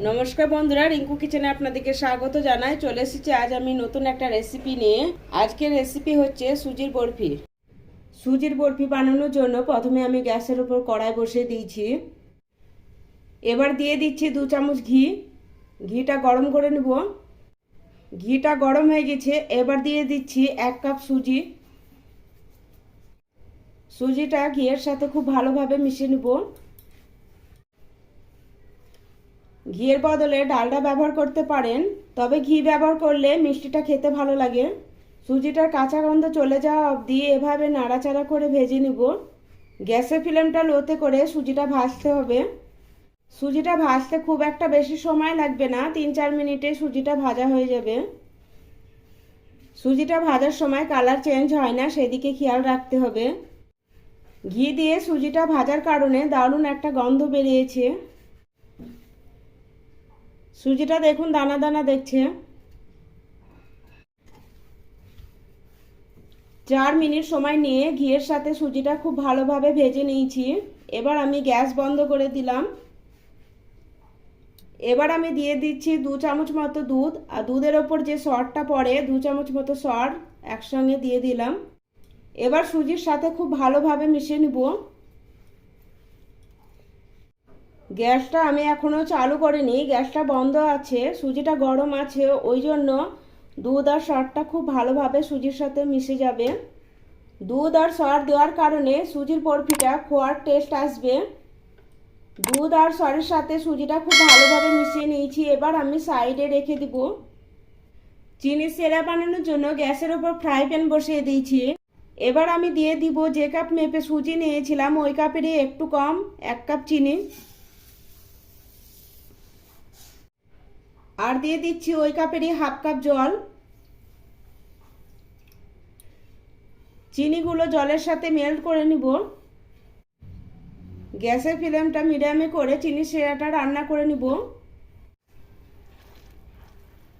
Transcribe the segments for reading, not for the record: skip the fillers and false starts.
নমস্কার বন্ধুরা, রিঙ্কু কিচেনে আপনাদেরকে স্বাগত জানাই। চলে এসেছি আজ আমি নতুন একটা রেসিপি নিয়ে। আজকের রেসিপি হচ্ছে সুজির বরফি। সুজির বরফি বানানোর জন্য প্রথমে আমি গ্যাসের উপর কড়াই বসিয়ে দিয়েছি। এবার দিয়ে দিচ্ছি 2 চামচ ঘি। ঘিটা গরম করে নেব। ঘিটা গরম হয়ে গেছে, এবার দিয়ে দিচ্ছি 1 কাপ সুজি। সুজিটা ঘিয়ের সাথে খুব ভালোভাবে মিশিয়ে নেব। ঘিয়ের বদলে ডালডা ব্যবহার করতে পারেন, তবে ঘি ব্যবহার করলে মিষ্টিটা খেতে ভালো লাগে। সুজিটার কাঁচা গন্ধ চলে যাওয়া অবধি এভাবে নাড়াচাড়া করে ভেজে নিব। গ্যাসের ফ্লেমটা লোতে করে সুজিটা ভাজতে হবে। সুজিটা ভাজতে খুব একটা বেশি সময় লাগবে না, 3-4 মিনিটে সুজিটা ভাজা হয়ে যাবে। সুজিটা ভাজার সময় কালার চেঞ্জ হয় না, সেদিকে খেয়াল রাখতে হবে। ঘি দিয়ে সুজিটা ভাজার কারণে দারুণ একটা গন্ধ বেরিয়েছে। সুজিটা দেখুন দানা দানা দেখছে। 4 মিনিট সময় নিয়ে ঘিয়ের সাথে সুজিটা খুব ভালোভাবে ভেজে নিয়েছি। এবার আমি গ্যাস বন্ধ করে দিলাম। এবার আমি দিয়ে দিচ্ছি 2 চামচ মতো দুধ, আর দুধের ওপর যে সরটা পড়ে 2 চামচ মতো সর একসঙ্গে দিয়ে দিলাম। এবার সুজির সাথে খুব ভালোভাবে মিশিয়ে নিব। গ্যাসটা আমি এখনো চালু করিনি, গ্যাসটা বন্ধ আছে, সুজিটা গরম আছে, ওই জন্য দুধ আর সরটা খুব ভালোভাবে সুজির সাথে মিশে যাবে। দুধ আর সর দেওয়ার কারণে সুজির বরফিটা খোয়ার টেস্ট আসবে। দুধ আর সরের সাথে সুজিটা খুব ভালোভাবে মিশিয়ে নিয়েছি। এবার আমি সাইডে রেখে দিব। চিনি সিরা বানানোর জন্য গ্যাসের ওপর ফ্রাই প্যান বসিয়ে দিয়েছি। এবার আমি দিয়ে দিব যে কাপ মেপে সুজি নিয়েছিলাম ওই কাপেরই একটু কম 1 কাপ চিনি। আর দিয়ে দিচ্ছি ওই কাপেরই 1/2 কাপ জল। চিনিগুলো জলের সাথে মেল্ট করে নিব। গ্যাসের ফ্লেমটা মিডিয়ামে করে চিনি শিরাটা রান্না করে নিব।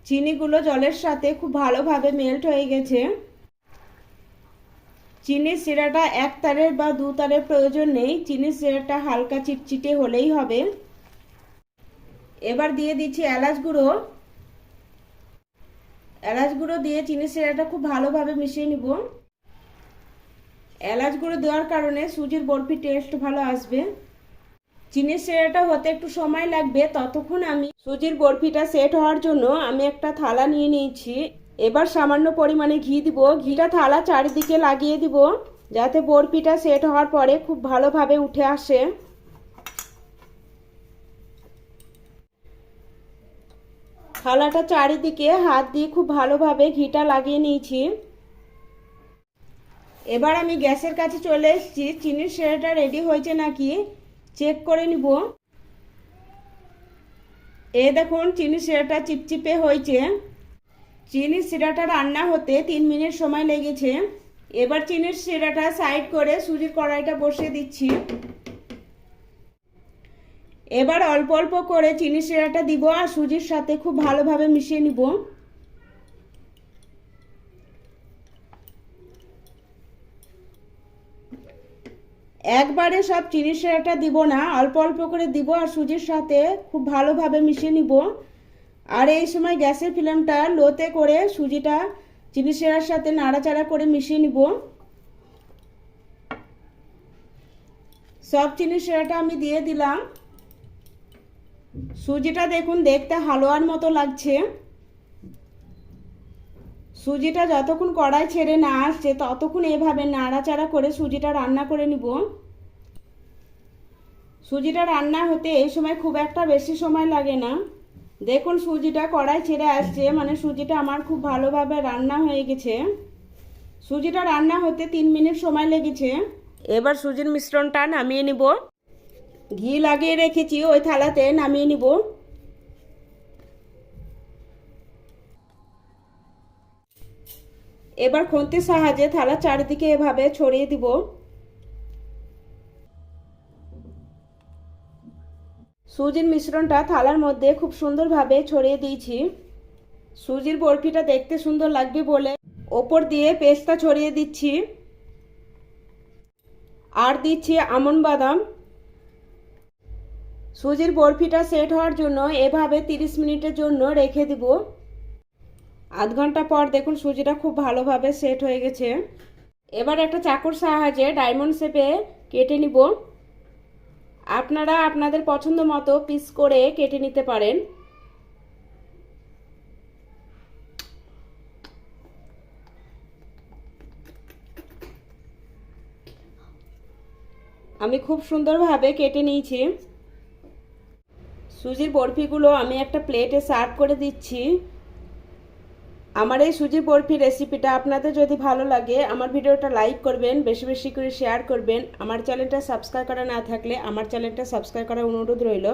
চিনিগুলো জলের সাথে খুব ভালোভাবে মেল্ট হয়ে গেছে। চিনির শিরাটা 1 তারের বা 2 তারের প্রয়োজন নেই, চিনির শিরাটা হালকা চিটচিটে হলেই হবে। এবার দিয়ে দিচ্ছি এলাচ গুঁড়ো। এলাচ গুঁড়ো দিয়ে চিনির শিরাটা খুব ভালোভাবে মিশিয়ে নিব। এলাচ গুঁড়ো দেওয়ার কারণে সুজির বরফি টেস্ট ভালো আসবে। চিনির শিরাটা হতে একটু সময় লাগবে, ততক্ষণ আমি সুজির বরফিটা সেট হওয়ার জন্য আমি একটা থালা নিয়ে নিয়েছি। এবার সামান্য পরিমাণে ঘি দিব। ঘিটা থালা চারিদিকে লাগিয়ে দিব, যাতে বরফিটা সেট হওয়ার পরে খুব ভালোভাবে উঠে আসে। থালাটা চারিদিকে হাত দিয়ে খুব ভালোভাবে ঘিটা লাগিয়ে নিয়েছি। এবার আমি গ্যাসের কাছে চলে এসেছি, চিনির শিরাটা রেডি হয়েছে নাকি চেক করে নিব। দেখুন চিনির শিরাটা চিপচিপে হয়েছে। চিনির শিরাটা রান্না হতে 3 মিনিট সময় লেগেছে। এবার চিনির শিরাটা সাইড করে সুজির কড়াইটা বসিয়ে দিচ্ছি। এবার অল্প অল্প করে চিনির শিরাটা দিব আর সুজির সাথে খুব ভালোভাবে মিশিয়ে নিব। একবারে সব চিনির শিরাটা দিব না, অল্প অল্প করে দিব আর সুজির সাথে খুব ভালোভাবে মিশিয়ে নিব। আর এই সময় গ্যাসের ফ্লেমটা লোতে করে সুজিটা চিনির শিরার সাথে নাড়াচাড়া করে মিশিয়ে নিব। সব চিনির শিরাটা আমি দিয়ে দিলাম। সুজিটা দেখুন দেখতে হালুয়ার মতো লাগছে। সুজিটা যতক্ষণ কড়াই ছেড়ে না আসছে ততক্ষণ এভাবে নাড়াচাড়া করে সুজিটা রান্না করে নিব। সুজিটা রান্না হতে এই সময় খুব একটা বেশি সময় লাগে না। দেখুন সুজিটা কড়াই ছেড়ে আসছে, মানে সুজিটা আমার খুব ভালোভাবে রান্না হয়ে গেছে। সুজিটা রান্না হতে 3 মিনিট সময় লেগেছে। এবার সুজির মিশ্রণটা নামিয়ে নিব। ঘি লাগিয়ে রেখেছি ওই থালাতে নামিয়ে নিব। এবার খুন্তির সাহায্যে থালার চারিদিকে এভাবে ছড়িয়ে দিব। সুজির মিশ্রণটা থালার মধ্যে খুব সুন্দরভাবে ছড়িয়ে দিয়েছি। সুজির বরফিটা দেখতে সুন্দর লাগবে বলে ওপর দিয়ে পেস্তা ছড়িয়ে দিচ্ছি। আর দিচ্ছি আমন্ড বাদাম। সুজির বরফিটা সেট হওয়ার জন্য এভাবে 30 মিনিটের জন্য রেখে দিব। আধ ঘন্টা পর দেখুন সুজিটা খুব ভালোভাবে সেট হয়ে গেছে। এবার একটা চাকুর সাহায্যে ডায়মন্ড শেপে কেটে নিব। আপনারা আপনাদের পছন্দ মতো পিস করে কেটে নিতে পারেন। আমি খুব সুন্দরভাবে কেটে নিয়েছি। সুজির বরফিগুলো আমি একটা প্লেটে সার্ভ করে দিচ্ছি। আমার এই সুজির বরফি রেসিপিটা আপনাদের যদি ভালো লাগে আমার ভিডিওটা লাইক করবেন, বেশি বেশি করে শেয়ার করবেন। আমার চ্যানেলটা সাবস্ক্রাইব করা না থাকলে আমার চ্যানেলটা সাবস্ক্রাইব করার অনুরোধ রইল।